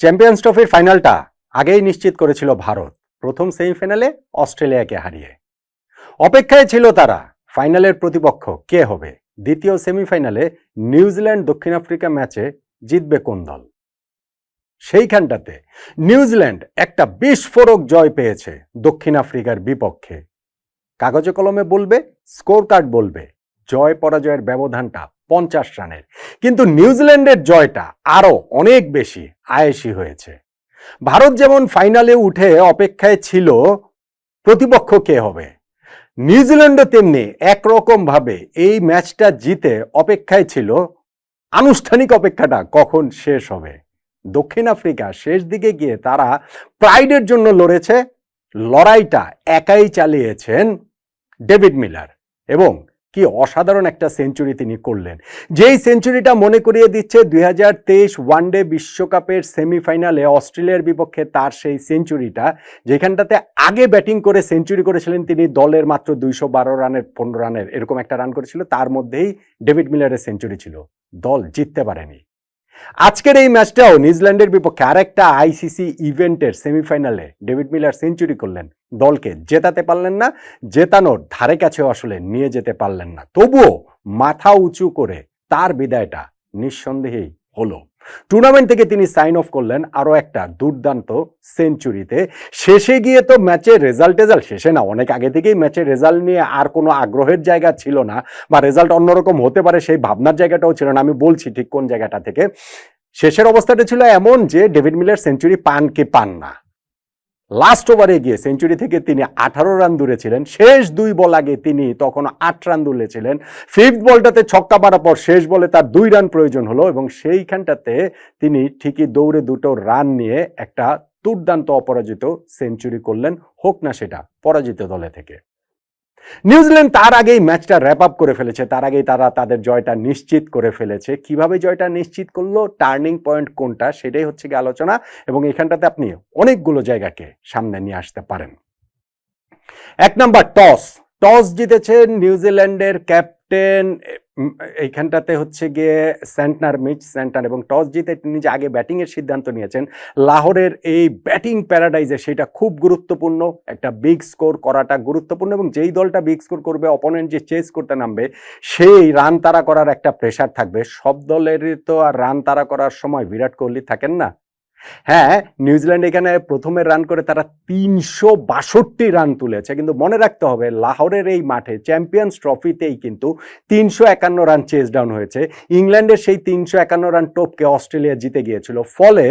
Champions ট্রফির ফাইনালটা আগেই নিশ্চিত করেছিল ভারত, প্রথম সেমিফাইনালে অস্ট্রেলিয়াকে হারিয়ে। অপেক্ষায় ছিল তারা ফাইনালের প্রতিপক্ষ কে হবে, দ্বিতীয় সেমিফাইনালে নিউজিল্যান্ড দক্ষিণ আফ্রিকা ম্যাচে জিতবে কোন দল। সেইখানটাতে নিউজিল্যান্ড একটা বিস্ফোরক জয় পেয়েছে দক্ষিণ আফ্রিকার বিপক্ষে। কাগজে কলমে বলবে, স্কোর কার্ড বলবে, জয় পরাজয়ের ব্যবধানটা 50 রানের। কিন্তু নিউজিল্যান্ডের জয়টা আরো অনেক বেশি আয়েসি হয়েছে। ভারত যেমন ফাইনালে উঠে অপেক্ষায় ছিল প্রতিপক্ষ কে হবে, নিউজিল্যান্ডও তেমনি একরকম ভাবে এই ম্যাচটা জিতে অপেক্ষায় ছিল আনুষ্ঠানিক অপেক্ষাটা কখন শেষ হবে। দক্ষিণ আফ্রিকা শেষ দিকে গিয়ে তারা প্রাইডের জন্য লড়েছে, লড়াইটা একাই চালিয়েছেন ডেভিড মিলার, এবং কি অসাধারণ একটা সেঞ্চুরি তিনি করলেন, যেই সেঞ্চুরিটা মনে করিয়ে দিচ্ছে 2023 ওয়ানডে বিশ্বকাপের সেমিফাইনালে অস্ট্রেলিয়ার বিপক্ষে তার সেই সেঞ্চুরিটা, যেখানটাতে আগে ব্যাটিং করে সেঞ্চুরি করেছিলেন তিনি, দলের মাত্র 212 রানের 15 রানের এরকম একটা রান করেছিল, তার মধ্যেই ডেভিড মিলারের সেঞ্চুরি ছিল, দল জিততে পারেনি। আজকের এই ম্যাচটাও নিউজিল্যান্ডের বিপক্ষে আরেকটা আইসিসি ইভেন্টের সেমিফাইনালে ডেভিড মিলার সেঞ্চুরি করলেন, দলকে জেতাতে পারলেন না, জেতানোর ধারে কাছেও আসলে নিয়ে যেতে পারলেন না, তবুও মাথা উঁচু করে তার বিদায়টা নিঃসন্দেহেই হলো। টুর্নামেন্ট থেকে তিনি সাইন অফ করলেন আরো একটা দুর্দান্ত সেঞ্চুরিতে। শেষে গিয়ে তো ম্যাচের রেজাল্ট শেষে না, অনেক আগে থেকেই ম্যাচের রেজাল্ট নিয়ে আর কোনো আগ্রহের জায়গা ছিল না, বা রেজাল্ট অন্যরকম হতে পারে সেই ভাবনার জায়গাটাও ছিল না। আমি বলছি ঠিক কোন জায়গাটা থেকে। শেষের অবস্থাটা ছিল এমন যে ডেভিড মিলার সেঞ্চুরি পান কি পান না, লাস্ট ওভারে গিয়ে সেঞ্চুরি থেকে তিনি 18 রান দূরে ছিলেন, শেষ 2 বল আগে তিনি তখন 8 রান দূরে ছিলেন। ফিফথ বলটাতে ছক্কা মারার পর শেষ বলে তার 2 রান প্রয়োজন হলো, এবং সেইখানটাতে তিনি ঠিকই দৌড়ে 2টো রান নিয়ে একটা দুর্দান্ত অপরাজিত সেঞ্চুরি করলেন, হোক না সেটা পরাজিত দলে থেকে। নিউজিল্যান্ড তার আগেই ম্যাচটা র্যাপ আপ করে ফেলেছে, তার আগেই তারা তাদের জয়টা নিশ্চিত করে ফেলেছে। কিভাবে জয়টা নিশ্চিত করলো, টার্নিং পয়েন্ট কোনটা, সেটাই হচ্ছে কি আলোচনা, এবং এখানটাতে আপনি অনেকগুলো জায়গাকে সামনে নিয়ে আসতে পারেন। 1 নাম্বার টস জিতেছেন নিউজিল্যান্ডের ক্যাপ্টেন, এইখানটাতে হচ্ছে গিয়ে মিচ সেন্টনার, এবং টস জিতে তিনি যে আগে ব্যাটিং এর সিদ্ধান্ত নিয়েছেন লাহোরের এই ব্যাটিং প্যারাডাইজে, সেটা খুব গুরুত্বপূর্ণ। একটা বিগ স্কোর করাটা গুরুত্বপূর্ণ, এবং যেই দলটা বিগ স্কোর করবে, অপোনেন্ট যে চেস করতে নামবে, সেই রান তাড়া করার একটা প্রেশার থাকবে। সব দলেরই তো আর রান তাড়া করার সময় বিরাট কোহলি থাকেন না। হ্যাঁ, নিউজিল্যান্ড এখানে প্রথমে রান করে তারা 362 রান তুলেছে, কিন্তু মনে রাখতে হবে লাহোরের এই মাঠে চ্যাম্পিয়ন্স ট্রফিতেই কিন্তু 351 রান চেস ডাউন হয়েছে। ইংল্যান্ডের সেই 351 রান টোপকে অস্ট্রেলিয়া জিতে গিয়েছিল, ফলে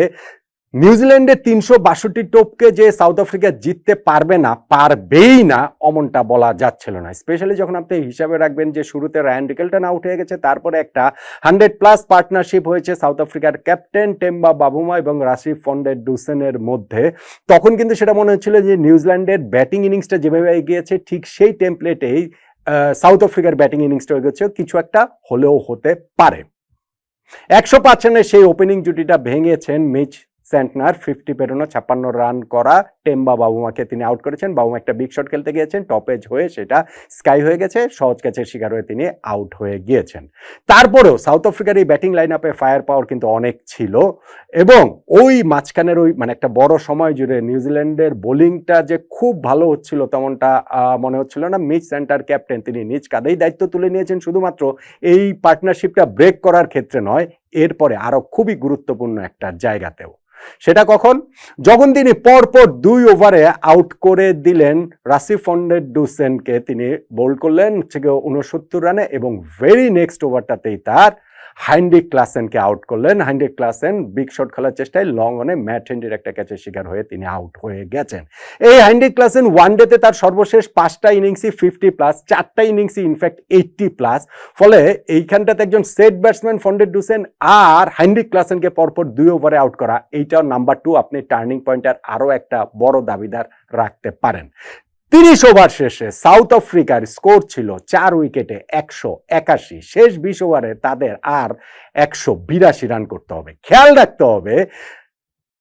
নিউজিল্যান্ডের 362 টোপকে যে সাউথ আফ্রিকা জিততে পারবে না, পারবেই না, অমনটা বলা যাচ্ছিল না। স্পেশালি যখন আপনি হিসাবে রাখবেন যে শুরুতে রায়ান রিকেলটন আউট হয়ে গেছে, তারপরে একটা 100+ পার্টনারশিপ হয়েছে সাউথ আফ্রিকার ক্যাপ্টেন টেম্বা বাবুমা এবং রাশি ফন ডের ডুসেনের মধ্যে। তখন কিন্তু সেটা মনে হচ্ছিল যে নিউজিল্যান্ডের ব্যাটিং ইনিংসটা যেভাবে এগিয়েছে, ঠিক সেই টেমপ্লেটেই সাউথ আফ্রিকার ব্যাটিং ইনিংসটা এগিয়েছে, কিছু একটা হলেও হতে পারে। 105 রানের সেই ওপেনিং জুটিটা ভেঙেছেন মিচ সেন্টনার, 50 পেরোনো 56 রান করা টেম্বা বাবুমাকে তিনি আউট করেছেন। বাবুমা একটা বিগ শট খেলতে গিয়েছেন, টপেজ হয়ে সেটা স্কাই হয়ে গেছে, সহজ ক্যাচের শিকার হয়ে তিনি আউট হয়ে গিয়েছেন। তারপরেও সাউথ আফ্রিকার এই ব্যাটিং লাইন আপে ফায়ার পাওয়ার কিন্তু অনেক ছিল, এবং ওই মাঝখানের ওই মানে একটা বড় সময় জুড়ে নিউজিল্যান্ডের বোলিংটা যে খুব ভালো হচ্ছিল তেমনটা মনে হচ্ছিল না। মিচ সেন্টার ক্যাপ্টেন তিনি নিজ কাঁধেই দায়িত্ব তুলে নিয়েছেন, শুধুমাত্র এই পার্টনারশিপটা ব্রেক করার ক্ষেত্রে নয়, এরপরে আরো খুবই গুরুত্বপূর্ণ একটা জায়গাতেও। সেটা কখন, যখন তিনি পরপর 2 ওভারে আউট করে দিলেন রাশি ফন ডের ডুসেনকে, তিনি বোল্ড করলেন 69 রানে, এবং ভেরি নেক্সট ওভারটাতেই তার হাইন্ড্রিক ক্লাসেনকে আউট করলেন। হাইন্ড্রিক ক্লাসেন বিগ শট খেলার চেষ্টায় লং অনে ম্যাট হেনরির একটা ক্যাচের শিকার হয়ে তিনি আউট হয়ে গেছেন। এই হাইন্ড্রিক ক্লাসেন ওয়ানডেতে তার সর্বশেষ 5টা ইনিংসই 50+, 4টা ইনিংসই ইনফ্যাক্ট 80+, ফলে এইখানটাতে একজন সেট ব্যাটসম্যান ফন ডের ডুসেন আর হাইন্ড্রিক ক্লাসেনকে পরপর 2 ওভারে আউট করা, এইটাও নাম্বার 2 আপনি টার্নিং পয়েন্টের আরো একটা বড় দাবিদার রাখতে পারেন। 30 ওভার শেষে সাউথ আফ্রিকার স্কোর ছিল 4 উইকেটে 181, শেষ 20 ওভারে তাদের আর 182 রান করতে হবে। খেয়াল রাখতে হবে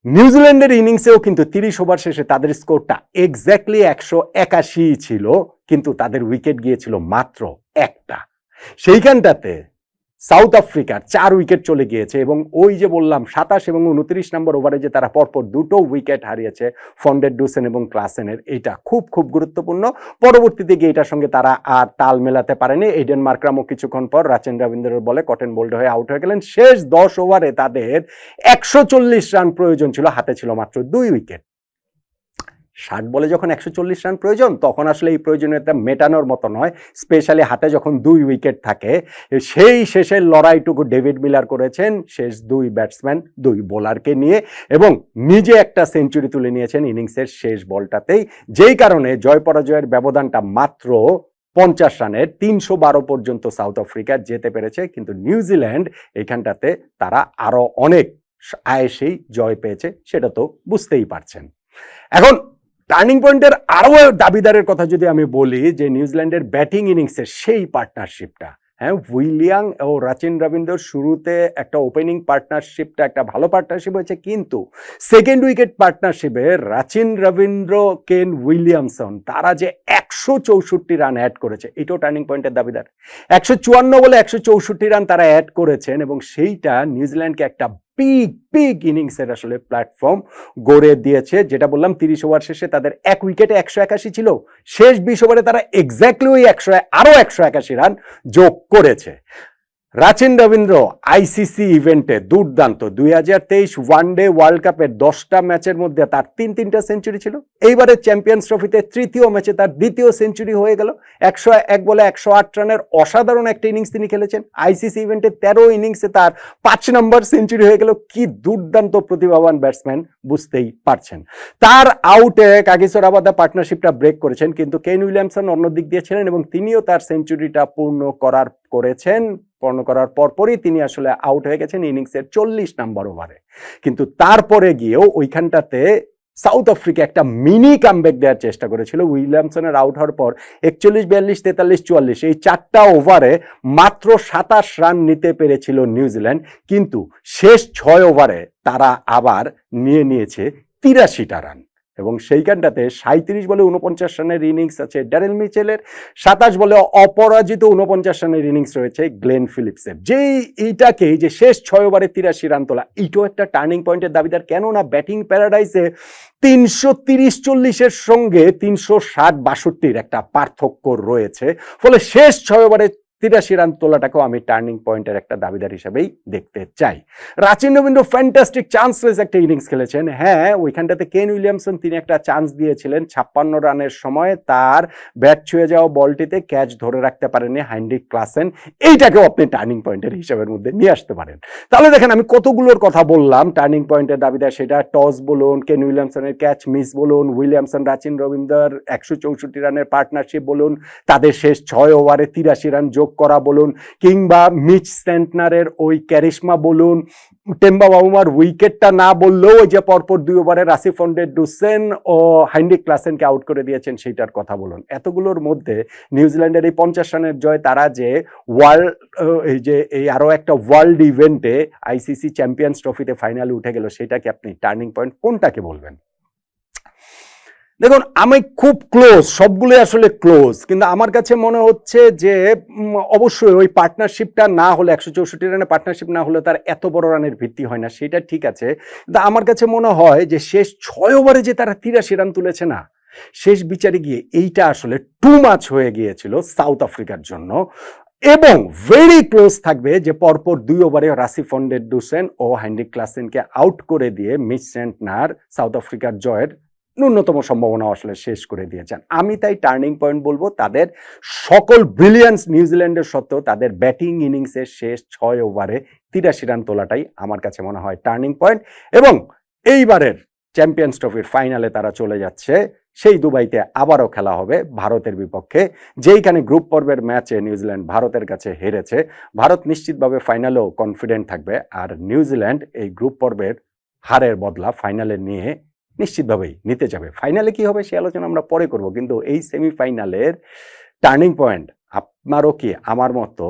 নিউজিল্যান্ডের ইনিংসেও কিন্তু 30 ওভার শেষে তাদের স্কোরটা এক্স্যাক্টলি 181 ছিল, কিন্তু তাদের উইকেট গিয়েছিল মাত্র একটা। সেইখানটাতে সাউথ আফ্রিকার 4 উইকেট চলে গিয়েছে এবং ওই যে বললাম 27 এবং 29 নম্বর ওভারে যে তারা পরপর দুটো উইকেট হারিয়েছে ফন্ডের ডুসেন এবং ক্লাসেনের, এটা খুব খুব গুরুত্বপূর্ণ। পরবর্তীতে গিয়ে এটার সঙ্গে তারা আর তাল মেলাতে পারেনি। এইডেন মার্ক্রামও কিছুক্ষণ পর রাচেন রবীন্দ্রের বলে কটেন বোল্ড হয়ে আউট হয়ে গেলেন। শেষ 10 ওভারে তাদের 140 রান প্রয়োজন ছিল, হাতে ছিল মাত্র 2 উইকেট। 60 বলে যখন 140 রান প্রয়োজন, তখন আসলে এই প্রয়োজনীয়তা মেটানোর মতো নয়, স্পেশালি হাতে যখন 2 উইকেট থাকে। সেই শেষের লড়াইটুকু ডেভিড মিলার করেছেন শেষ 2 ব্যাটসম্যান 2 বোলারকে নিয়ে এবং নিজে একটা সেঞ্চুরি তুলে নিয়েছেন ইনিংসের শেষ বলটাতেই, যেই কারণে জয় পরাজয়ের ব্যবধানটা মাত্র 50 রানের 312 পর্যন্ত সাউথ আফ্রিকা যেতে পেরেছে। কিন্তু নিউজিল্যান্ড এইখানটাতে তারা আরো অনেক আয়েসেই জয় পেয়েছে, সেটা তো বুঝতেই পারছেন। এখন টার্নিং পয়েন্টের আরো দাবিদারের কথা যদি আমি বলি, যে নিউজিল্যান্ডের ব্যাটিং ইনিংসের সেই পার্টনারশিপটা, হ্যাঁ, উইলিয়াম ও রাচিন রবীন্দ্র শুরুতে একটা ওপেনিং পার্টনারশিপটা একটা ভালো পার্টনারশিপ হয়েছে, কিন্তু সেকেন্ড উইকেট পার্টনারশিপে রাচিন রবীন্দ্র, কেন উইলিয়ামসন তারা যে 164 রান অ্যাড করেছে, এটাও টার্নিং পয়েন্টের দাবিদার। 154 বলে 164 রান তারা অ্যাড করেছেন এবং সেইটা নিউজিল্যান্ডকে একটা বিগ ইনিংসের আসলে প্ল্যাটফর্ম গড়ে দিয়েছে। যেটা বললাম 30 ওভার শেষে তাদের 1 উইকেটে 181 ছিল, শেষ 20 ওভারে তারা এক্স্যাক্টলি ওই 181 রান যোগ করেছে। রাচিন রবীন্দ্র আইসিসি ইভেন্টে দুর্দান্ত, 2023 ওয়ানডে ওয়ার্ল্ড কাপের 10টা ম্যাচের মধ্যে তার 3টা সেঞ্চুরি ছিল। এইবারে চ্যাম্পিয়ন্স ট্রফিতে তৃতীয় ম্যাচে তার দ্বিতীয় সেঞ্চুরি হয়ে গেল। 101 বলে 108 রানের অসাধারণ একটা ইনিংস তিনি খেলেছেন। আইসিসি ইভেন্টে 13 ইনিংসে তার 5 নম্বর সেঞ্চুরি হয়ে গেল। কি দুর্দান্ত প্রতিভাবান ব্যাটসম্যান, বুঝতেই পারছেন। তার আউটে কাগিসো রাবাদা পার্টনারশিপটা ব্রেক করেছেন, কিন্তু কেন উইলিয়ামসন অন্য দিক দিয়ে ছিলেন এবং তিনিও তার সেঞ্চুরিটা পূর্ণ করার পরপরই তিনি আসলে আউট হয়ে গেছেন ইনিংসের 40 নম্বর ওভারে। কিন্তু তারপরে গিয়েও ওইখানটাতে সাউথ আফ্রিকা একটা মিনি কামব্যাক দেওয়ার চেষ্টা করেছিল। উইলিয়ামসনের আউট হওয়ার পর 41, 42, 43, 44 এই 4টা ওভারে মাত্র 27 রান নিতে পেরেছিল নিউজিল্যান্ড, কিন্তু শেষ 6 ওভারে তারা আবার নিয়েছে 83টা রান এবং সেইখানটাতে 37 বলে 49 রানের ইনিংস আছে ড্যারেল মিচেলের, 27 বলে অপরাজিত 49 রানের ইনিংস রয়েছে গ্লেন ফিলিপসের। এইটাকে যে শেষ 6 ওভারে 83 রান তোলা, এইটাও একটা টার্নিং পয়েন্টের দাবিদার। কেননা ব্যাটিং প্যারাডাইসে 330-40 সঙ্গে 360-62 একটা পার্থক্য রয়েছে, ফলে শেষ 6 ওভারে 83 রান তোলাটাকেও আমি টার্নিং পয়েন্টের একটা দাবিদার হিসেবেই দেখতে চাই। রাচিন রবীন্দ্র ফ্যান্টাস্টিক চান্সলেস একটা ইনিংস খেলেছেন। হ্যাঁ, ওইখানটাতে কেন উইলিয়ামসন তিনি একটা চান্স দিয়েছিলেন 56 রানের সময়, তার ব্যাট ছুঁয়ে যাওয়া বলটিতে ক্যাচ ধরে রাখতে পারেননি হাইন্ড্রিক ক্লাসেন, এইটাকেও আপনি টার্নিং পয়েন্টের হিসাবের মধ্যে নিয়ে আসতে পারেন। তাহলে দেখেন আমি কতগুলোর কথা বললাম টার্নিং পয়েন্টের দাবিদার, সেটা টস বলুন, কেন উইলিয়ামসনের ক্যাচ মিস বলুন, উইলিয়ামসন রাচিন রবীন্দ্রর 164 রানের পার্টনারশিপ বলুন, তাদের শেষ 6 ওভারে 83 রান যোগ করা বলুন, কিংবা মিচ সেন্টনারের ওই ক্যারিশমা বলুন, টেম্বা বাউমার উইকেটটা না বললেও ওই যে পরপর 2 ওভারে রাসি ফন্ডে ডুসেন ও হাইন্ড্রিক ক্লাসেনকে আউট করে দিয়েছেন সেইটার কথা বলুন। এতগুলোর মধ্যে নিউজিল্যান্ডের এই 50 রানের জয়, তারা যে এই আরো একটা ওয়ার্ল্ড ইভেন্টে আইসিসি চ্যাম্পিয়ন্স ট্রফিতে ফাইনালে উঠে গেল, সেটাকে আপনি টার্নিং পয়েন্ট কোনটাকে বলবেন? দেখুন, আমি খুব ক্লোজ, সবগুলো আসলে ক্লোজ, কিন্তু আমার কাছে মনে হচ্ছে যে অবশ্যই ওই পার্টনারশিপটা না হলে, 164 রানের পার্টনারশিপ না হলে তার এত বড় রানের ভিত্তি হয় না, সেটা ঠিক আছে। কিন্তু আমার কাছে মনে হয় যে শেষ 6 ওভারে যে তারা 83 রান তুলেছে না, শেষ বিচারে গিয়ে এইটা আসলে টু মাচ হয়ে গিয়েছিল সাউথ আফ্রিকার জন্য। এবং ভেরি ক্লোজ থাকবে যে পরপর 2 ওভারে রাসি ফন্ডে ডুসেন ও হাইন্ড্রিক ক্লাসেনকে আউট করে দিয়ে মিচ সেন্টনার সাউথ আফ্রিকার জয়ের ন্যূনতম সম্ভাবনা আসলে শেষ করে দিয়েছেন। আমি তাই টার্নিং পয়েন্ট বলবো তাদের সকল ব্রিলিয়ান্স নিউজিল্যান্ডের সত্ত্বেও তাদের ব্যাটিং ইনিংসের শেষ 6 ওভারে 83 রান তোলাটাই আমার কাছে মনে হয় টার্নিং পয়েন্ট। এবং এইবারের চ্যাম্পিয়ন্স ট্রফির ফাইনালে তারা চলে যাচ্ছে, সেই দুবাইতে আবারও খেলা হবে ভারতের বিপক্ষে, যেইখানে গ্রুপ পর্বের ম্যাচে নিউজিল্যান্ড ভারতের কাছে হেরেছে। ভারত নিশ্চিতভাবে ফাইনালেও কনফিডেন্ট থাকবে, আর নিউজিল্যান্ড এই গ্রুপ পর্বের হারের বদলা ফাইনালে নিয়ে নিশ্চিতভাবেই নিতে যাবে। ফাইনালে কি হবে সে আলোচনা আমরা পরে করব, কিন্তু এই সেমিফাইনালের টার্নিং পয়েন্ট আপনারও কি আমার মতো